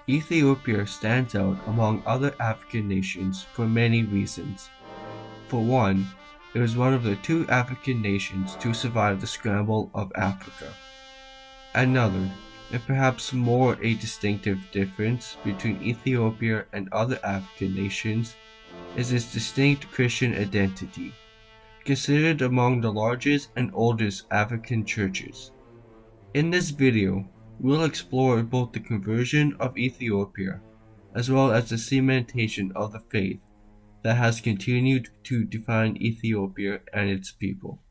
Ethiopia stands out among other African nations for many reasons. For one, it was one of the two African nations to survive the scramble of Africa. Another, and perhaps more a distinctive difference between Ethiopia and other African nations, is its distinct Christian identity, considered among the largest and oldest African churches. In this video, we'll explore both the conversion of Ethiopia as well as the cementation of the faith that has continued to define Ethiopia and its people.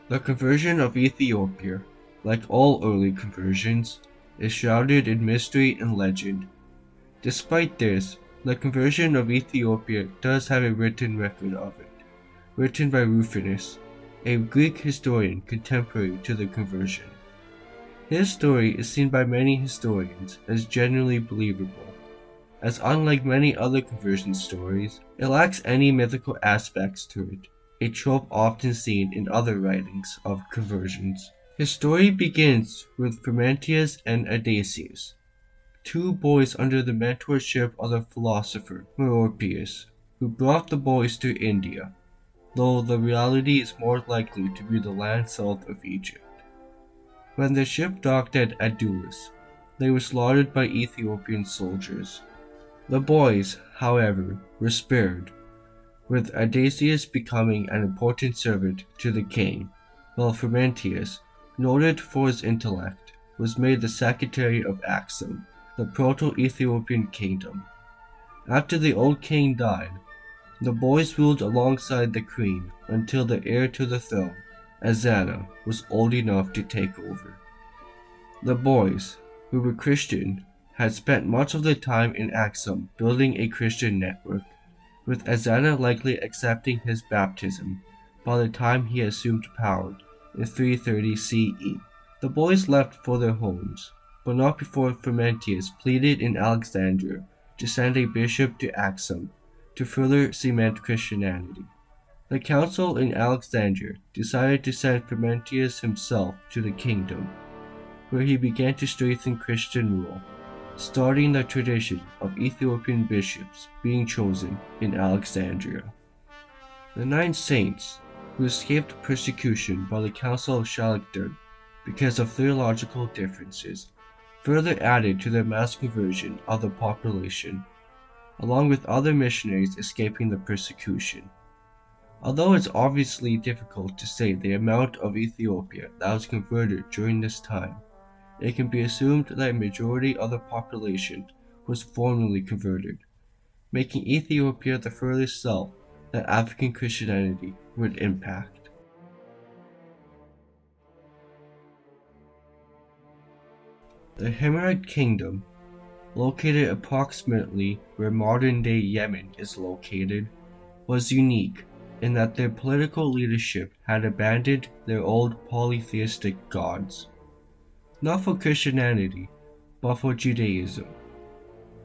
The conversion of Ethiopia, like all early conversions, is shrouded in mystery and legend. Despite this, the conversion of Ethiopia does have a written record of it, written by Rufinus, a Greek historian contemporary to the conversion. His story is seen by many historians as generally believable, as unlike many other conversion stories, it lacks any mythical aspects to it, a trope often seen in other writings of conversions. His story begins with Frumentius and Adasius, two boys under the mentorship of the philosopher Meropius, who brought the boys to India, though the reality is more likely to be the land south of Egypt. When the ship docked at Adulis, they were slaughtered by Ethiopian soldiers. The boys, however, were spared, with Adasius becoming an important servant to the king, while Frumentius, noted for his intellect, was made the secretary of Axum, the Proto-Ethiopian kingdom. After the old king died, the boys ruled alongside the queen until the heir to the throne, Ezana, was old enough to take over. The boys, who were Christian, had spent much of their time in Axum building a Christian network, with Ezana likely accepting his baptism by the time he assumed power in 330 CE. The boys left for their homes, but not before Frumentius pleaded in Alexandria to send a bishop to Axum to further cement Christianity. The council in Alexandria decided to send Frumentius himself to the kingdom, where he began to strengthen Christian rule, starting the tradition of Ethiopian bishops being chosen in Alexandria. The 9 saints, who escaped persecution by the Council of Chalcedon because of theological differences, further added to the mass conversion of the population, along with other missionaries escaping the persecution. Although it's obviously difficult to say the amount of Ethiopia that was converted during this time, it can be assumed that a majority of the population was formally converted, making Ethiopia the furthest south that African Christianity would impact. The Himyarite Kingdom, located approximately where modern-day Yemen is located, was unique in that their political leadership had abandoned their old polytheistic gods, not for Christianity, but for Judaism.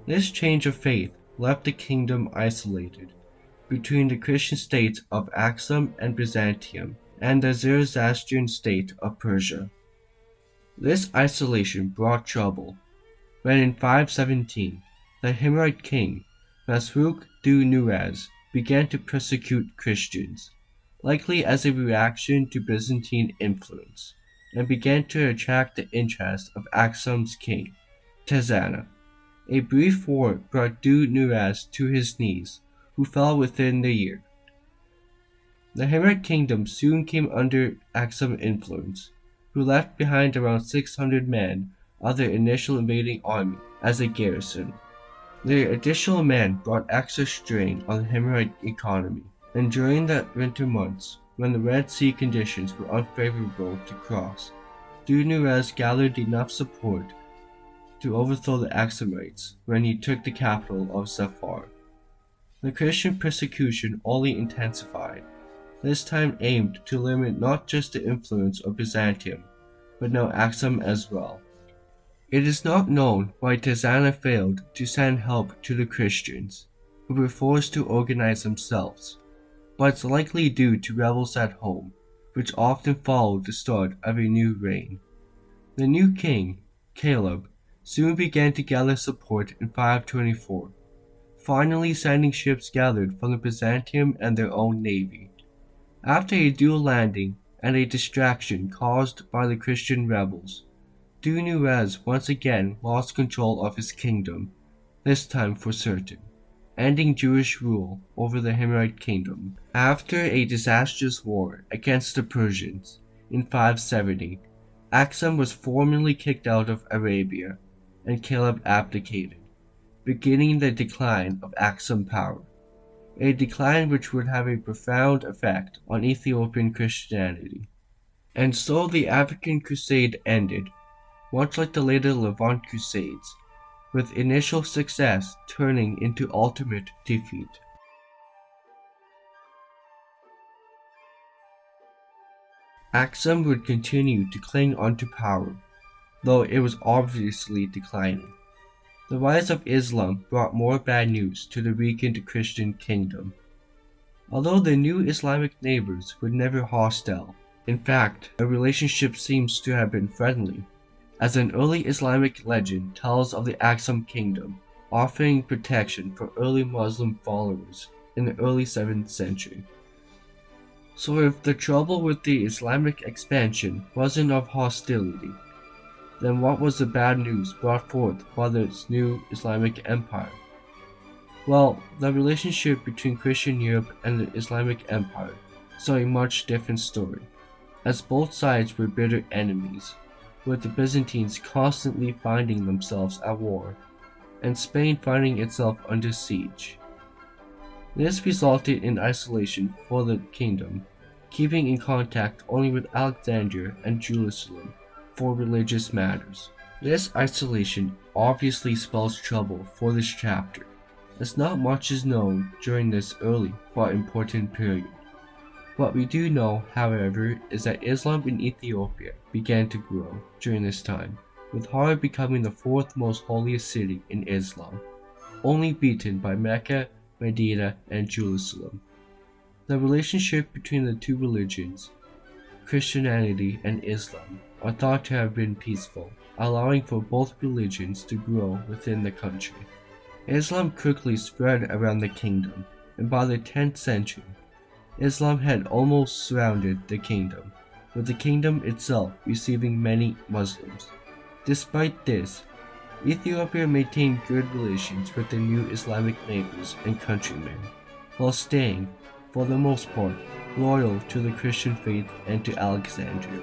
This change of faith left the kingdom isolated between the Christian states of Axum and Byzantium and the Zoroastrian state of Persia. This isolation brought trouble when in 517 the Himyarite king Masruk-du-Nuraz began to persecute Christians, likely as a reaction to Byzantine influence, and began to attract the interest of Axum's king, Tezana. A brief war brought Du-Nuraz to his knees, who fell within the year. The Himyarite kingdom soon came under Axum influence, who left behind around 600 men of their initial invading army as a garrison. Their additional men brought extra strain on the Himyarite economy, and during the winter months, when the Red Sea conditions were unfavorable to cross, Du-Nuraz gathered enough support to overthrow the Axumites when he took the capital of Zafar. The Christian persecution only intensified, this time aimed to limit not just the influence of Byzantium, but now Axum as well. It is not known why Tezana failed to send help to the Christians, who were forced to organize themselves, but it's likely due to rebels at home, which often followed the start of a new reign. The new king, Caleb, soon began to gather support in 524, finally sending ships gathered from the Byzantium and their own navy. After a dual landing and a distraction caused by the Christian rebels, Dunurez once again lost control of his kingdom, this time for certain, ending Jewish rule over the Himmerite kingdom. After a disastrous war against the Persians in 570, Axum was formally kicked out of Arabia, and Caleb abdicated, beginning the decline of Axum power, a decline which would have a profound effect on Ethiopian Christianity. And so the African Crusade ended, much like the later Levant Crusades, with initial success turning into ultimate defeat. Axum would continue to cling onto power, though it was obviously declining. The rise of Islam brought more bad news to the weakened Christian kingdom. Although the new Islamic neighbors were never hostile, in fact, their relationship seems to have been friendly, as an early Islamic legend tells of the Axum kingdom offering protection for early Muslim followers in the early 7th century. So if the trouble with the Islamic expansion wasn't of hostility, then what was the bad news brought forth by this new Islamic empire? Well, the relationship between Christian Europe and the Islamic Empire saw a much different story, as both sides were bitter enemies, with the Byzantines constantly finding themselves at war, and Spain finding itself under siege. This resulted in isolation for the kingdom, keeping in contact only with Alexandria and Jerusalem for religious matters. This isolation obviously spells trouble for this chapter, as not much is known during this early but important period. What we do know, however, is that Islam in Ethiopia began to grow during this time, with Hara becoming the fourth most holiest city in Islam, only beaten by Mecca, Medina, and Jerusalem. The relationship between the two religions, Christianity and Islam, are thought to have been peaceful, allowing for both religions to grow within the country. Islam quickly spread around the kingdom, and by the 10th century, Islam had almost surrounded the kingdom, with the kingdom itself receiving many Muslims. Despite this, Ethiopia maintained good relations with their new Islamic neighbors and countrymen, while staying, for the most part, loyal to the Christian faith and to Alexandria.